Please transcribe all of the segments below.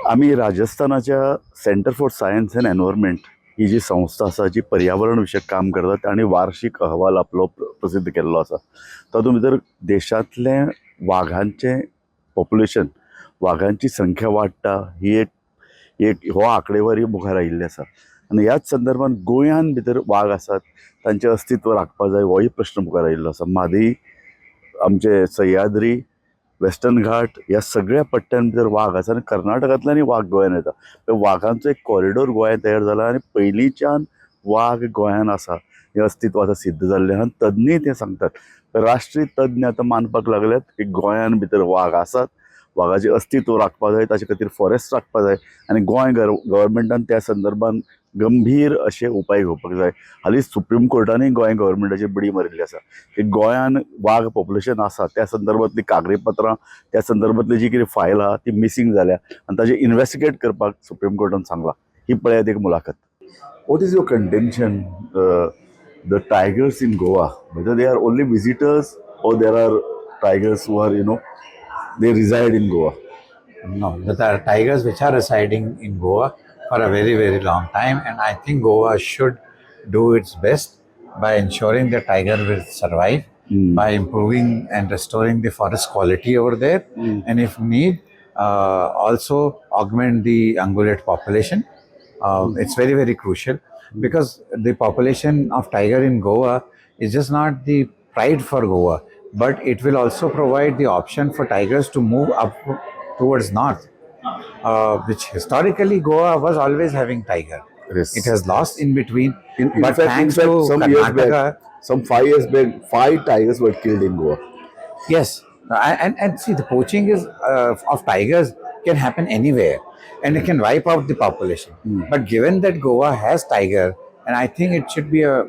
आम्ही राजस्थानाच्या centre for science and environment ही जी संस्था आसा जी पर्यावरण विशयक काम करता तांणी वार्षिक अहवाल आपलो प्रसिद्ध केल्लो आसा. तातूंत भितर देशांतले वाघांचें पॉप्युलेशन, वाघांची संख्या वाडटा ही एक हो आंकडेवारी मुखार आयिल्ली आसा. आनी ह्याच संदर्भान गोंयान भितर वाघ आसात तांचें अस्तित्व राखपा जाय होय प्रश्न मुखार आयिल्लो आसा. मादी, आमचे सह्याद्री, वेस्टर्न घाट ह्या सगळ्या पट्ट्यां भितर वाघ आसा आनी कर्नाटकांतल्यानय वाघ गोंयान येता. वाघांचो एक कॉरिडोर गोंयांत तयार जाला आनी पयलींच्यान वाघ गोंयान आसा हें अस्तित्व आतां सिद्ध जाल्लें आहा. तज्ञय तें सांगतात. राष्ट्रीय तज्ञ आतां मानपाक लागल्यात की गोंयान भितर वाघ आसात, वाघाचें अस्तित्व राखपा जाय, ताचे खातीर फॉरेस्ट राखपा जाय आनी गोंय गव्हर्मेंटान त्या संदर्भान गंभीर अशे उपाय घेवपाक जाय. हालींच सुप्रीम कोर्टानय गोंय गव्हर्मेंटाचेर बडी मारिल्ली आसा की गोंयान वाघ पॉप्युलेशन आसा त्या संदर्भांतलीं कागदपत्रां, त्या संदर्भांतली जी कितें फायल आहा ती मिसींग जाल्या आनी ताजें इन्व्हेस्टिगेट करपाक सुप्रीम कोर्टान सांगलां. ही पळयात एक मुलाखत. What is your contention? The tigers in Goa, whether they are only visitors or there are tigers who are, they reside in Goa. No, there are tigers which are residing in Goa for a very, very long time, and I think Goa should do its best by ensuring the tiger will survive, by improving and restoring the forest quality over there, and if need, also augment the ungulate population. It's very, very crucial because the population of tiger in Goa is just not the pride for Goa, but it will also provide the option for tigers to move up towards north, which historically Goa was always having tiger. Yes. It has lost in between, In but fact, thanks to some years Karnataka, back, some 5 years back, 5 tigers were killed in Goa. yes, and see, the poaching is of tigers can happen anywhere, and it can wipe out the population. But given that Goa has tiger, and I think it should be a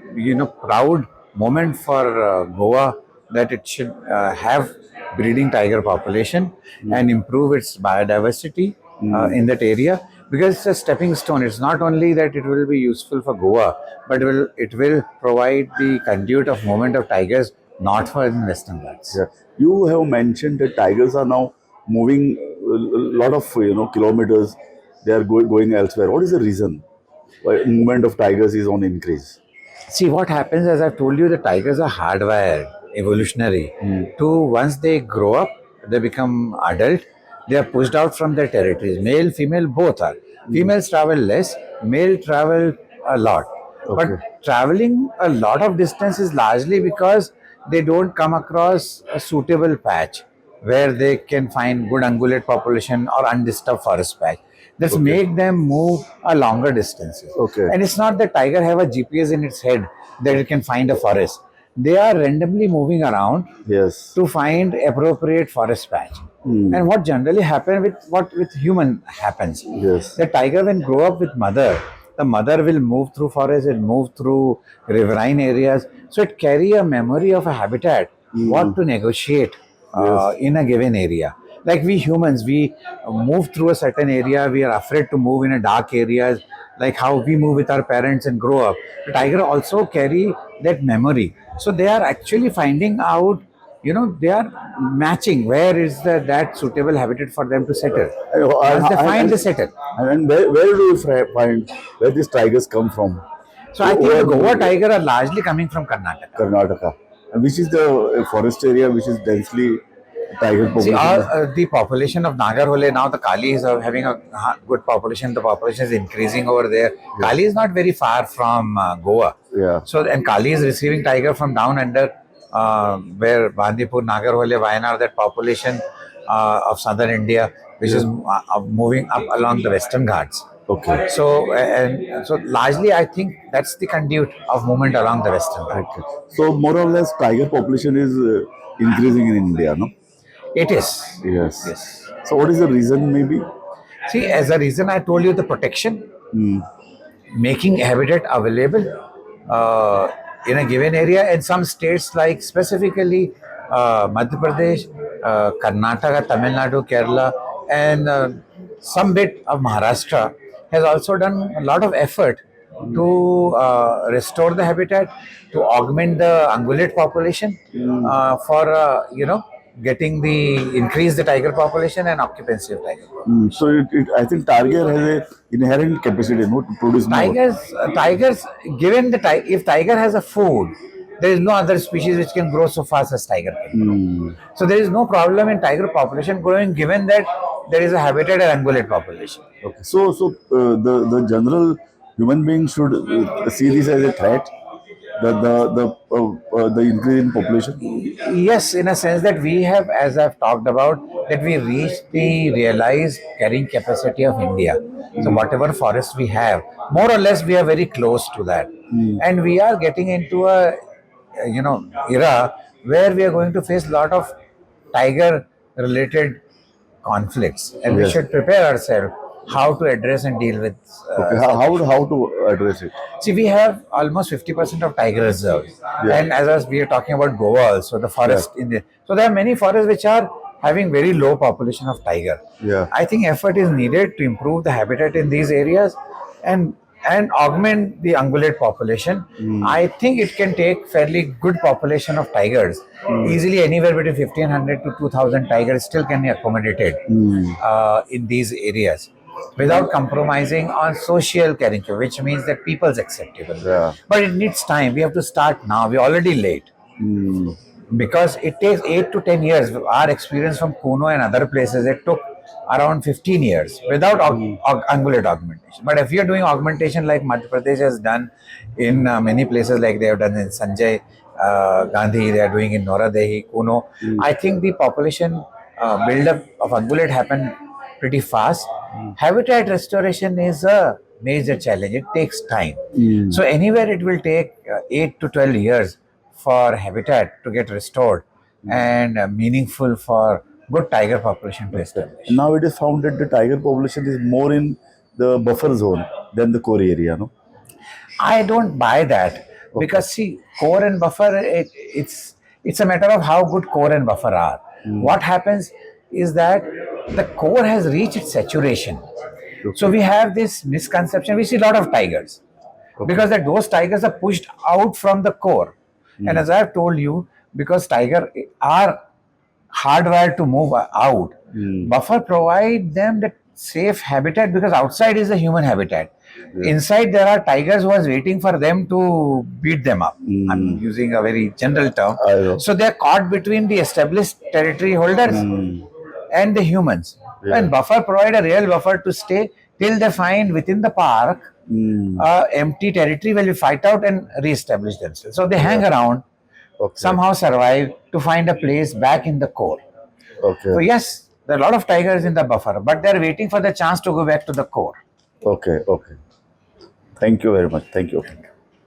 proud moment for Goa that it should have breeding tiger population and improve its biodiversity in that area, because it's a stepping stone. It's not only that it will be useful for Goa, but it will provide the conduit of movement of tigers north for in Western Ghats. Yeah. You have mentioned that tigers are now moving a lot of kilometers. They are going elsewhere. What is the reason why movement of tigers is on increase? See, what happens, as I've told you, the tigers are hardwired, evolutionary, to once they grow up, they become adult, they are pushed out from their territories. Male, female, both are. Females travel less, male travel a lot. Okay. But traveling a lot of distance is largely because they don't come across a suitable patch where they can find good ungulate population or undisturbed forest patch. That's make them move a longer distances. Okay. And it's not that tiger have a GPS in its head that it can find a forest. They are randomly moving around Yes. to find appropriate forest patch. And what generally happens with human happens. Yes. The tiger when grow up with mother, the mother will move through forest, will move through riverine areas. So it carry a memory of a habitat, what to negotiate in a given area. Like we humans, we move through a certain area, we are afraid to move in a dark areas, like how we move with our parents and grow up. The tiger also carry that memory. So they are actually finding out, they are matching where is that suitable habitat for them to settle. Once they find, they settle. And where do you find where these tigers come from? So I think the Goa tiger are largely coming from Karnataka. Karnataka. And which is the forest area which is densely tiger See, population? the population of Nagarhole, now the Kali is having a good population. The population is increasing over there. Kali is not very far from Goa. Yeah. So, and Kali is receiving tiger from down under, where Bandipur, Nagarhole, Wayanad, that population of southern India, which is moving up along the Western Ghats. Okay. So, and so largely, I think that's the conduit of movement along the Western Ghats. Okay. So more or less, tiger population is increasing in India, no? It is. Yes. Yes. So what is the reason, maybe? See, as a reason, I told you the protection, making habitat available in a given area. In some states, like specifically Madhya Pradesh, Karnataka, Tamil Nadu, Kerala, and some bit of Maharashtra has also done a lot of effort to restore the habitat, to augment the ungulate population for getting the increase the tiger population and occupancy of tiger. So I think tiger has a inherent capacity, no, to produce more. Tigers, given the if tiger has a food, there is no other species which can grow so fast as tiger can. So there is no problem in tiger population growing, given that there is a habitat and ungulate population. Okay. So the general human being should see this as a threat. The increase in population. Yes, in a sense that we have, as I've talked about, that we reached the realized carrying capacity of India. So whatever forest we have, more or less, we are very close to that, and we are getting into a era where we are going to face a lot of tiger related conflicts, and we Yes. should prepare ourselves how to address and deal with. Okay. How to address it? See, we have almost 50% of tiger reserves, Yeah. and as we are talking about Goa, also the forest in the. So there are many forests which are having very low population of tiger. Yeah. I think effort is needed to improve the habitat in these areas, and augment the ungulate population. I think it can take fairly good population of tigers. Easily anywhere between 1,500 to 2,000 tigers still can be accommodated in these areas without compromising on social carrying, which means that people's acceptable. Yeah. But it needs time. We have to start now. We're already late because it takes 8 to 10 years. Our experience from Kuno and other places, it took around 15 years without ungulate augmentation. But if you're doing augmentation like Madhya Pradesh has done in many places, like they have done in Sanjay Gandhi, they are doing in Noradehi, Kuno, I think the population build-up of ungulate happened pretty fast. Habitat restoration is a major challenge. It takes time. So anywhere it will take 8 to 12 years for habitat to get restored and meaningful for good tiger population to establish. Now it is found that the tiger population is more in the buffer zone than the core area, no? I don't buy that because see, core and buffer, it's a matter of how good core and buffer are. What happens is that the core has reached its saturation. So we have this misconception. We see a lot of tigers because that those tigers are pushed out from the core. And as I have told you, because tigers are hardwired to move out, buffer provide them the safe habitat because outside is the human habitat. Inside there are tigers who are waiting for them to beat them up. I'm using a very general term. I know. So they are caught between the established territory holders and the humans. And buffer provide a real buffer to stay till they find within the park empty territory where we fight out and re-establish themselves. So they hang around, somehow survive to find a place back in the core. Okay. So yes, there are a lot of tigers in the buffer, but they're waiting for the chance to go back to the core. Okay. Okay. Thank you very much. Thank you.